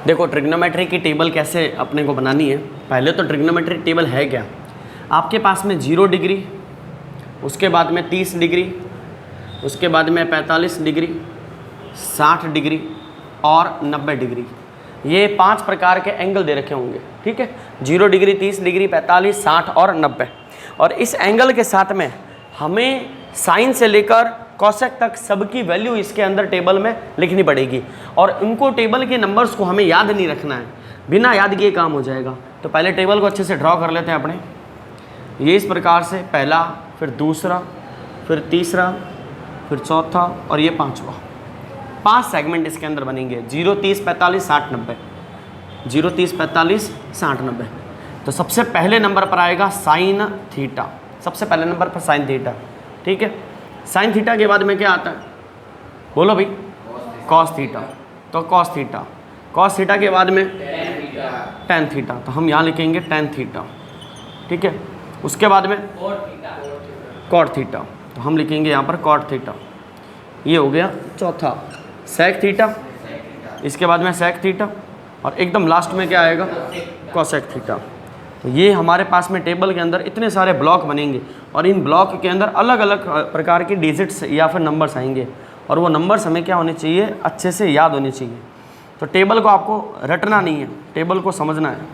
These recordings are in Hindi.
देखो ट्रिग्नोमेट्री की टेबल कैसे अपने को बनानी है। पहले तो ट्रिग्नोमेट्री टेबल है क्या, आपके पास में 0 डिग्री, उसके बाद में 30 डिग्री, उसके बाद में 45 डिग्री, 60 डिग्री और 90 डिग्री, ये 5 प्रकार के एंगल दे रखे होंगे। ठीक है, 0 डिग्री, 30 डिग्री, 45, 60 और 90। और इस एंगल के साथ में हमें साइन से लेकर कॉसेक तक सबकी वैल्यू इसके अंदर टेबल में लिखनी पड़ेगी। और उनको टेबल के नंबर्स को हमें याद नहीं रखना है, बिना याद किए काम हो जाएगा। तो पहले टेबल को अच्छे से ड्रॉ कर लेते हैं अपने। ये इस प्रकार से पहला, फिर दूसरा, फिर तीसरा, फिर चौथा और ये पांचवा। 5 सेगमेंट इसके अंदर बनेंगे, 0, 30, 45, 60, 90। 0, 30, 45, 60, 90। तो सबसे पहले नंबर पर आएगा साइन थीटा, सबसे पहले नंबर पर साइन थीटा। ठीक है, साइन थीटा के बाद में क्या आता है, बोलो भाई, कॉस थीटा। तो कॉस थीटा, कॉस थीटा के बाद में टेन थीटा, तो हम यहाँ लिखेंगे टेन थीटा। ठीक है, उसके बाद में कॉट थीटा, तो हम लिखेंगे यहाँ पर कॉट थीटा। ये हो गया चौथा, सेक थीटा, इसके बाद में सेक थीटा और एकदम लास्ट में क्या आएगा, कॉसेक थीटा। तो ये हमारे पास में टेबल के अंदर इतने सारे ब्लॉक बनेंगे और इन ब्लॉक के अंदर अलग अलग प्रकार के डिजिट्स या फिर नंबर्स आएंगे और वो नंबर्स हमें क्या होने चाहिए, अच्छे से याद होने चाहिए। तो टेबल को आपको रटना नहीं है, टेबल को समझना है।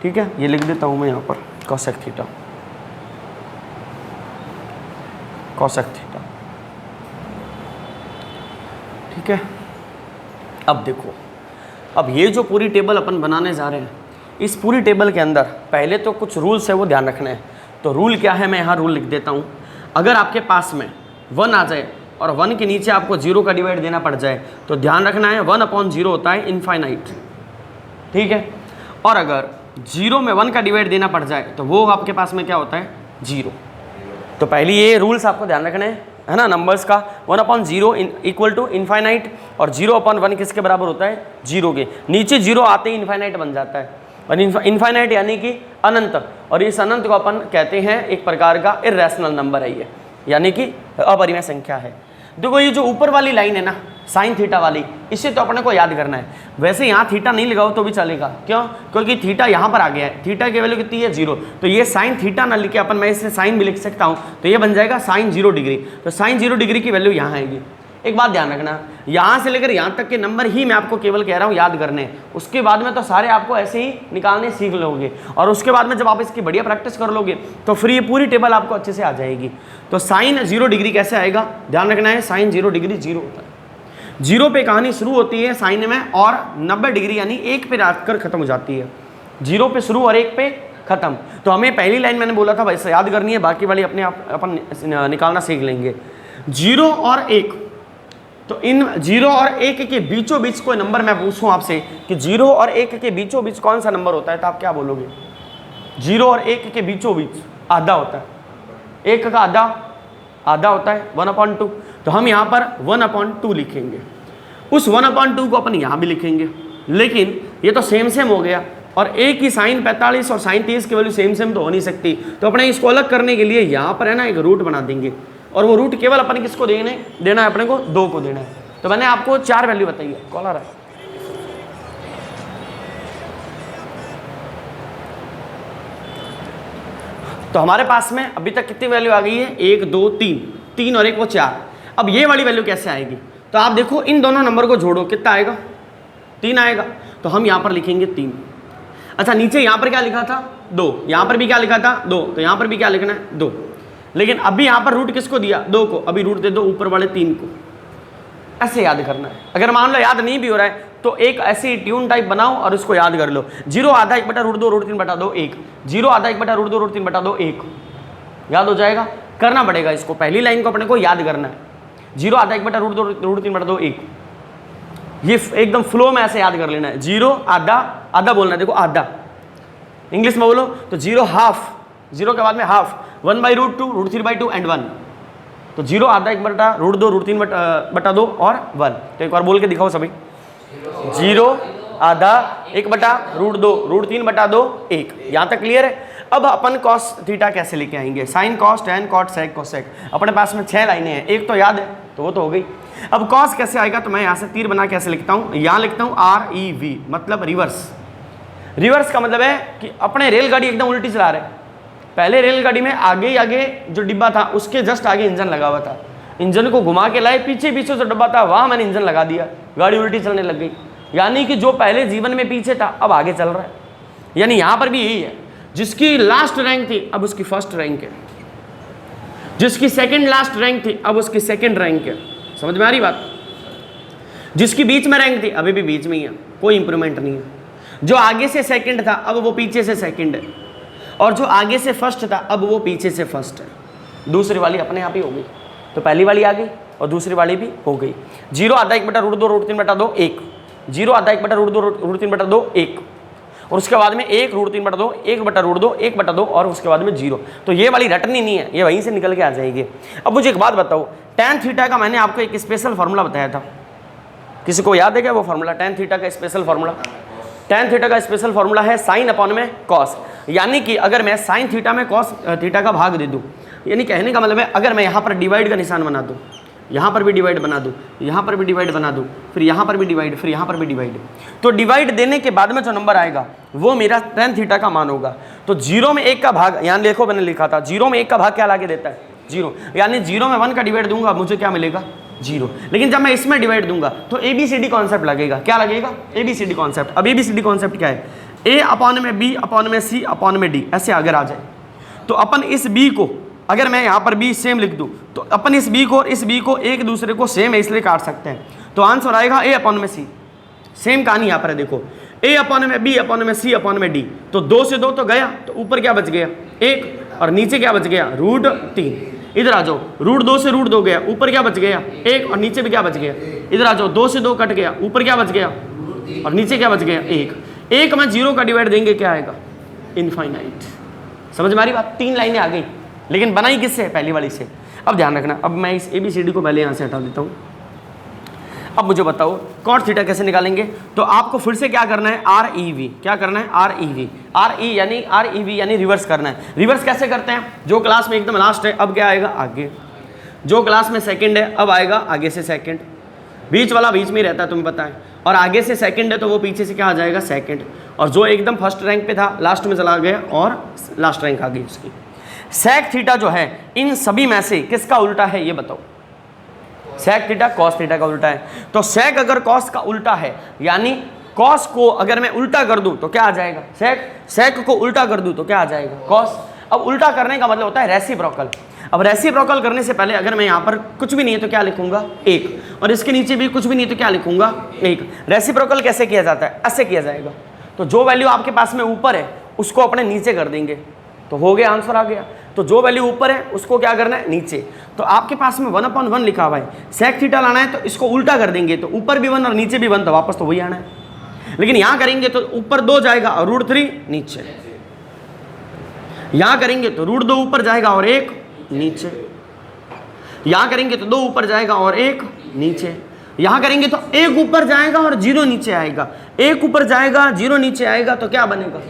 ठीक है, ये लिख देता हूँ मैं यहाँ पर, कॉसेक थीटा, कॉसेक थीटा। ठीक है, अब देखो, अब ये जो पूरी टेबल अपन बनाने जा रहे हैं, इस पूरी टेबल के अंदर पहले तो कुछ रूल्स है वो ध्यान रखना है। तो रूल क्या है, मैं यहाँ रूल लिख देता हूँ। अगर आपके पास में 1 आ जाए और 1 के नीचे आपको 0 का डिवाइड देना पड़ जाए तो ध्यान रखना है 1/0 होता है इनफाइनाइट। ठीक है, और अगर 0 में 1 का डिवाइड देना पड़ जाए तो वो आपके पास में क्या होता है, 0। तो पहले ये रूल्स आपको ध्यान रखना है ना, नंबर्स का 1/0 इक्वल टू इनफाइनाइट और 0/1 किसके बराबर होता है, 0 के। नीचे 0 आते ही इनफाइनाइट बन जाता है और इनफाइनाइट यानी कि अनंत, और इस अनंत को अपन कहते हैं एक प्रकार का इर्रेशनल नंबर है ये, यानी कि अपरिमेय संख्या है। देखो ये जो ऊपर वाली लाइन है ना, साइन थीटा वाली, इसे तो अपने को याद करना है। वैसे यहाँ थीटा नहीं लगाओ तो भी चलेगा, क्यों, क्योंकि थीटा यहाँ पर आ गया है, थीटा की वैल्यू कितनी है, 0। तो ये साइन थीटा ना लिखे अपन, मैं इसे साइन भी लिख सकता हूँ, तो ये बन जाएगा साइन 0 डिग्री। तो साइन 0 डिग्री की वैल्यू यहाँ आएगी। एक बात ध्यान रखना, यहाँ से लेकर यहाँ तक के नंबर ही मैं आपको केवल कह रहा हूँ याद करने, उसके बाद में तो सारे आपको ऐसे ही निकालने सीख लोगे और उसके बाद में जब आप इसकी बढ़िया प्रैक्टिस कर लोगे तो फिर ये पूरी टेबल आपको अच्छे से आ जाएगी। तो साइन 0 डिग्री कैसे आएगा, ध्यान रखना है, साइन 0 डिग्री 0 होता है, 0 पे कहानी शुरू होती है साइन में और 90 डिग्री यानी 1 पे आकर खत्म हो जाती है। 0 पे शुरू और 1 पे खत्म। तो हमें पहली लाइन मैंने बोला था वैसे याद करनी है, बाकी वाली अपने आप अपन निकालना सीख लेंगे। 0 और 1, तो इन 0 और 1 के बीचों बीच कोई नंबर मैं पूछूं आपसे कि 0 और 1 के बीचों बीच कौन सा नंबर होता है, तो आप क्या बोलोगे, 0 और 1 के बीचों बीच आधा होता है, 1 का आधा होता है 1/2। तो हम यहाँ पर 1/2 लिखेंगे, उस 1/2 को अपन यहाँ भी लिखेंगे, लेकिन ये तो सेम हो गया और एक ही साइन 45 और साइन 30 की वैल्यू सेम तो हो नहीं सकती। तो अपने इसको अलग करने के लिए यहाँ पर है ना एक रूट बना देंगे और वो रूट केवल अपन किसको देना है, अपने को 2 को देना है। तो मैंने आपको 4 वैल्यू बताई है, कॉल आ रहा है। तो हमारे पास में अभी तक कितनी वैल्यू आ गई है, 1 2 3 और 1 वो 4। अब ये वाली वैल्यू कैसे आएगी, तो आप देखो इन दोनों नंबर को जोड़ो, कितना आएगा, 3 आएगा। तो हम यहाँ पर लिखेंगे 3। अच्छा, नीचे यहाँ पर क्या लिखा था, 2, यहाँ पर भी क्या लिखा था, 2, तो यहाँ पर भी क्या लिखना है, 2। लेकिन अभी यहाँ पर रूट किसको दिया, 2 को, अभी रूट दे दो ऊपर वाले 3 को। ऐसे याद करना है। अगर मान लो याद नहीं भी हो रहा है तो एक ऐसी ट्यून टाइप बनाओ और उसको याद कर लो। 0 आधा 1/√2 √3/2 1, 0 आधा 1/√2 √3/2 1, याद हो जाएगा। करना पड़ेगा इसको, पहली लाइन को अपने को याद करना है, 0 आधा 1/√2 √3/2 1। ये एकदम फ्लो में ऐसे याद कर लेना है। 0 आधा बोलना है, देखो आधा इंग्लिश में बोलो तो 0 हाफ, 0 के बाद में हाफ, 1/√2 √3/2 एंड 1। तो 0 आधा 1/√2 √3/2 और 1। तो एक बार बोल के दिखाओ सभी, 0 आधा 1/√2 √3/2 1। यहाँ तक क्लियर है। अब अपन कॉस थीटा कैसे लेके आएंगे, sine cos tan cot sec cosec. अपने पास में 6 लाइनें हैं, एक तो याद है तो वो तो हो गई। अब कॉस कैसे आएगा, तो मैं यहाँ से तीर बना कैसे लिखता हूँ, यहाँ लिखता हूँ REV, मतलब रिवर्स। रिवर्स का मतलब है कि अपने रेलगाड़ी एकदम उल्टी चला रहे। पहले रेलगाड़ी में आगे ही आगे जो डिब्बा था उसके जस्ट आगे इंजन लगा हुआ था, इंजन को घुमा के लाए, पीछे पीछे जो डब्बा था वहाँ मैंने इंजन लगा दिया, गाड़ी उल्टी चलने लग गई। यानी कि जो पहले जीवन में पीछे था अब आगे चल रहा है। यानी यहाँ पर भी यही है, जिसकी लास्ट रैंक थी अब उसकी फर्स्ट रैंक है, जिसकी सेकंड लास्ट रैंक थी अब उसकी सेकंड रैंक है। समझ में आ रही बात? जिसकी बीच में रैंक थी अभी भी बीच में ही है, कोई इंप्रूवमेंट नहीं है। जो आगे से सेकंड था अब वो पीछे से सेकंड है, और जो आगे से फर्स्ट था अब वो पीछे से फर्स्ट है। दूसरी वाली अपने आप ही हो गई, तो पहली वाली आ गई और दूसरी वाली भी हो गई। 0 आधा 1 बटा रूट 2 रूट 3 बटा 2 1, 0 आधा 1 बटा रूट 2 रूट 3 बटा 2 1, और उसके बाद में 1 रूट 3 बटा 2 1 बटा रूट 2 1 बटा 2, और उसके बाद में 0। तो ये वाली रटनी नहीं है, ये वहीं से निकल के आ जाएगी। अब मुझे एक बात बताओ, tan थीटा का मैंने आपको एक स्पेशल फार्मूला बताया था, किसी को याद है क्या वो फार्मूला? tan थीटा का स्पेशल फार्मूला, tan थीटा का स्पेशल फार्मूला है sin अपॉन में cos। यानी कि अगर मैं sin थीटा में cos थीटा का भाग दे दूं, यानी कहने का मतलब है अगर मैं यहाँ पर डिवाइड का निशान बना दूं, यहाँ पर भी डिवाइड बना दूं, यहाँ पर भी डिवाइड बना दूं, फिर यहाँ पर भी डिवाइड, फिर यहाँ पर भी डिवाइड, तो डिवाइड देने के बाद में जो नंबर आएगा वो मेरा tan थीटा का मान होगा। तो 0 में 1 का भाग, यहाँ देखो मैंने लिखा था 0 में 1 का भाग क्या लाके देता है? 0। यानी 0 में 1 का डिवाइड दूंगा मुझे क्या मिलेगा? 0। लेकिन जब मैं इसमें डिवाइड दूंगा तो ABCD कॉन्सेप्ट लगेगा। क्या लगेगा? ABCD concept. अब ABCD कॉन्सेप्ट क्या है? A अपॉन में B अपॉन में C अपॉन में D, ऐसे अगर आ जाए तो अपन इस B को, अगर मैं यहाँ पर B सेम लिख दूँ तो अपन इस B को और इस B को एक दूसरे को सेम है इसलिए काट सकते हैं। तो आंसर आएगा A अपॉन में C। सेम कहानी यहाँ पर है, देखो A अपॉन में B अपॉन में C अपॉन में D, तो 2 से 2 तो गया, तो ऊपर क्या बच गया? 1, और नीचे क्या बच गया? रूट 3। इधर आ जाओ, रूट 2 से रूट 2 गया, ऊपर क्या बच गया? 1, और नीचे भी क्या बच गया? इधर आ जाओ, 2 से 2 कट गया, ऊपर क्या बच गया? और नीचे क्या बच गया? 1। 1 में 0 का डिवाइड देंगे क्या आएगा? इनफाइनाइट। समझ में आ रही बात? 3 लाइनें आ गई, लेकिन बनाई किससे? पहली वाली से। अब ध्यान रखना, अब मैं इस ABCD को पहले यहाँ से हटा देता हूँ। अब मुझे बताओ cot थीटा कैसे निकालेंगे? तो आपको फिर से क्या करना है? REV। क्या करना है? REV। REV यानी रिवर्स करना है। रिवर्स कैसे करते हैं? जो क्लास में एकदम लास्ट है अब क्या आएगा? आगे। जो क्लास में सेकंड है अब आएगा आगे से सेकंड। बीच वाला बीच में ही रहता है, तुम्हें पता है। और आगे से सेकंड है तो वो पीछे से क्या आ जाएगा? सेकंड। और जो एकदम फर्स्ट रैंक पे था लास्ट में चला गया और लास्ट रैंक आ गई उसकी। sec थीटा जो है इन सभी में से किसका उल्टा है ये बताओ? sec थीटा cos थीटा का उल्टा है। तो sec अगर cos का उल्टा है, यानी cos को अगर मैं उल्टा कर दूं तो क्या आ जाएगा? sec को उल्टा कर दूं तो क्या आ जाएगा? cos। अब उल्टा करने का मतलब होता है रेसिप्रोकल। अब रेसिप्रोकल करने से पहले अगर मैं यहाँ पर कुछ भी नहीं है तो क्या लिखूंगा? 1, और इसके नीचे भी कुछ भी नहीं तो क्या लिखूंगा? 1। रेसिप्रोकल कैसे किया जाता है? ऐसे किया जाएगा। तो जो वैल्यू आपके पास में ऊपर है उसको अपने नीचे कर देंगे, तो हो गया, आंसर आ गया। तो जो वैल्यू ऊपर है उसको क्या करना है? नीचे। तो आपके पास में 1/1 लिखा हुआ है, sec थीटा लाना है तो इसको उल्टा कर देंगे, तो ऊपर भी 1 और नीचे भी 1, तो वापस तो वही आना है। लेकिन यहाँ करेंगे तो ऊपर 2 जाएगा और रूट 3 नीचे। यहाँ करेंगे तो रूट 2 ऊपर जाएगा और 1 नीचे। यहाँ करेंगे तो 2 ऊपर जाएगा और 1 नीचे। यहाँ करेंगे तो 1 ऊपर जाएगा और 0 नीचे आएगा। 1 ऊपर जाएगा 0 नीचे आएगा तो क्या बनेगा?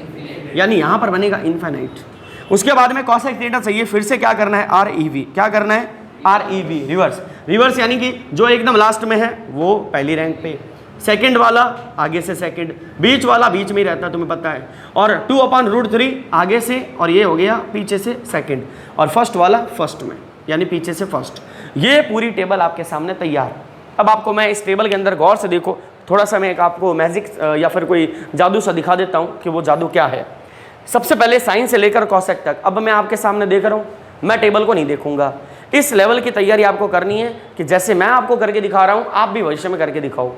यानी यहाँ पर बनेगा इनफाइनाइट। उसके बाद में cosec थीटा चाहिए, फिर से क्या करना है? REV। क्या करना है? REV, reverse. रिवर्स यानी कि जो एकदम लास्ट में है वो पहली रैंक पे, सेकंड वाला आगे से सेकंड, बीच वाला बीच में ही रहता है तुम्हें पता है, और 2/√3 आगे से, और ये हो गया पीछे से सेकंड, और फर्स्ट वाला फर्स्ट में यानी पीछे से फर्स्ट। ये पूरी टेबल आपके सामने तैयार। अब आपको मैं इस टेबल के अंदर गौर से देखो, थोड़ा सा मैं एक आपको मैजिक या फिर कोई जादू सा दिखा देता हूँ कि वो जादू क्या है। सबसे पहले साइन से लेकर cosec तक अब मैं आपके सामने देख रहा हूँ, मैं टेबल को नहीं देखूंगा। इस लेवल की तैयारी आपको करनी है कि जैसे मैं आपको करके दिखा रहा हूँ आप भी भविष्य में करके दिखाओ।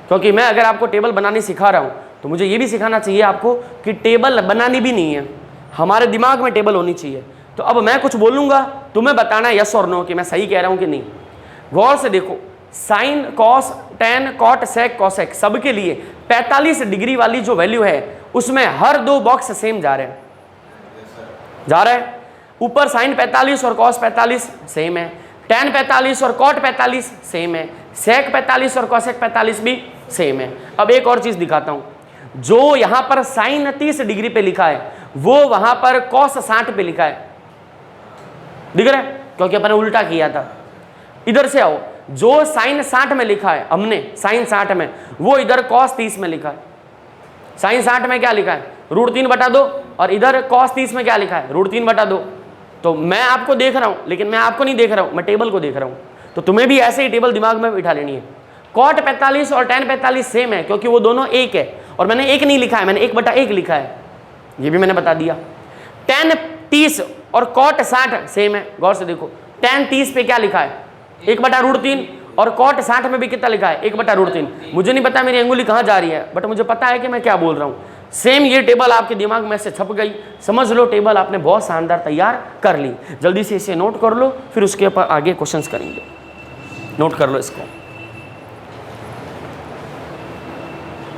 क्योंकि मैं अगर आपको टेबल बनानी सिखा रहा हूँ तो मुझे ये भी सिखाना चाहिए आपको कि टेबल बनानी भी नहीं है, हमारे दिमाग में टेबल होनी चाहिए। तो अब मैं कुछ बोलूँगा, तुम्हें बताना है यस और नो कि मैं सही कह रहा हूँ कि नहीं। गौर से देखो, साइन, कॉस, टेन, कॉट, सेक, कॉसेक सबके लिए 45 डिग्री वाली जो वैल्यू है उसमें हर 2 बॉक्स सेम जा रहे हैं, जा रहा है। ऊपर साइन 45 और कॉस 45 सेम है, टेन 45 और कॉट 45 सेम है, सेक 45 और कॉसेक 45 भी सेम है। अब एक और चीज दिखाता हूं, जो यहां पर साइन 30 डिग्री पे लिखा है वो वहां पर कॉस 60 पे लिखा है, दिख रहा है? क्योंकि अपन ने उल्टा किया था। इधर से आओ, जो साइन 60 में लिखा है हमने, साइन 60 में, वो इधर कॉस 30 में लिखा है। साइन 60 में क्या लिखा है, √3/2, और इधर कॉस 30 में क्या लिखा है, √3/2। तो मैं आपको देख रहा हूं, लेकिन मैं आपको नहीं देख रहा हूं, मैं टेबल को देख रहा हूं। तो तुम्हें भी ऐसे ही टेबल दिमाग में बिठा लेनी है। कॉट 45 और tan 45 सेम है, क्योंकि वो दोनों एक है, और मैंने एक नहीं लिखा है, मैंने 1/1 लिखा है, ये भी मैंने बता दिया। tan 30 और कॉट 60 सेम है, गौर से देखो। tan 30 पे क्या लिखा है, 1/√3, और कॉट 60 में भी कितना लिखा है, 1/√3। मुझे नहीं पता मेरी अंगुली कहाँ जा रही है, बट मुझे पता है कि मैं क्या बोल रहा हूँ। सेम ये टेबल आपके दिमाग में से छप गई, समझ लो टेबल आपने बहुत शानदार तैयार कर ली। जल्दी से इसे नोट कर लो, फिर उसके ऊपर आगे क्वेश्चंस करेंगे। नोट कर लो इसको।